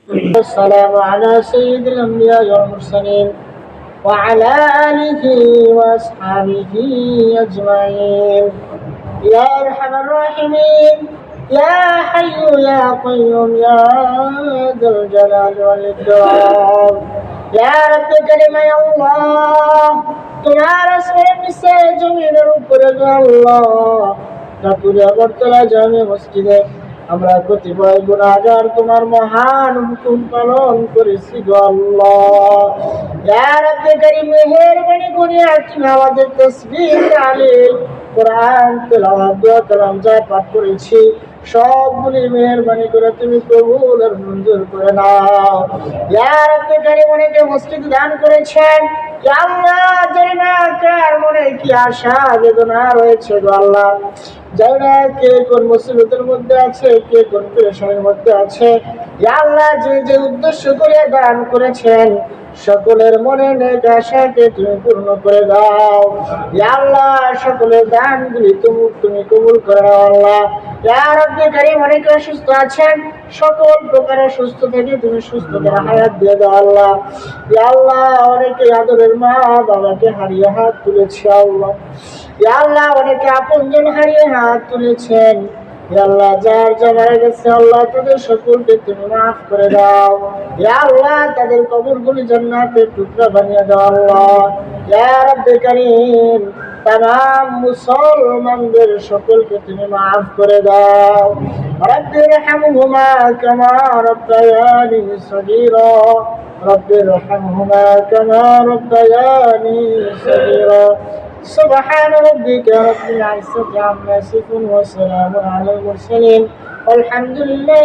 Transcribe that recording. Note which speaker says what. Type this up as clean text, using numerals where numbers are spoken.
Speaker 1: والسلام على سيد الأنبياء والمرسلين وعلى آله وأصحابه أجمعين. يا أرحم الراحمين، يا حي يا قيوم يا ذا الجلال والإكرام، يا رب كريم يا الله তোমার আসমানের নিচে জমিনের উপরে গো আল্লাহ ঠাকুরে বর্তলা জামে মসজিদে আমরা কতিপয় গুনাহগার তোমার মহান হুকুম পালন করেছি গো আল্লাহ। ইয়া রাব্বে কারীম মেহেরবানি করে তুমি আমাদের তাসবিহ তাহলিল কোরআন তেলাওয়াত দোয়া কালাম যা পাঠ করেছি সবগুলি মেহেরবানি করে তুমি কবুল আর মঞ্জুর করে নাও। ইয়া রাব্বে কারীম অনেকে মসজিদ দান করেছেন, ইয়া আল্লাহ জানি না কার মনে কি আশা বেদনা রয়েছে গো আল্লাহ, জানি না কে কোন মুসিবতের মধ্যে আছে, কে কোন পেরেশানির মধ্যে আছে। ইয়া আল্লাহ যে যে উদ্দেশ্য করে দান করেছেন সকলের মনে নেক আশাকে তুমি পূর্ণ করে দাও। ইয়া আল্লাহ সকলের দানগুলি তুমি কবুল করে নাও আল্লাহ। ইয়া রাব্বি কারীম অনেকে অসুস্থ আছেন, সকল প্রকারের সুস্থ থেকে তুমি সুস্থতার হায়াত দিয়ে দাও আল্লাহ। ইয়া আল্লাহ অনেকে আদরের মা বাবাকে হারিয়ে হাত তুলেছে আল্লাহ। ইয়া আল্লাহ অনেকে আপনজন হারিয়ে হাত তুলেছেন। ইয়া আল্লাহ যার যা মারা গেছে আল্লাহ তাদের সকলকে তুমি মাফ করে দাও। ইয়া আল্লাহ তাদের কবরগুলি জান্নাতের টুকরা বানিয়ে দাও আল্লাহ। ইয়া রাব্বে কারীম তামাম মুসলমানদের সকলকে তুমি মাফ করে দাও। রব্বিরহামহুমা কামা রাব্বায়ানি সগীরা, রব্বিরহামহুমা কামা রাব্বায়ানি সগীরা। سبحان ربك رب العزة عما يصفون وسلام على المرسلين والحمد لله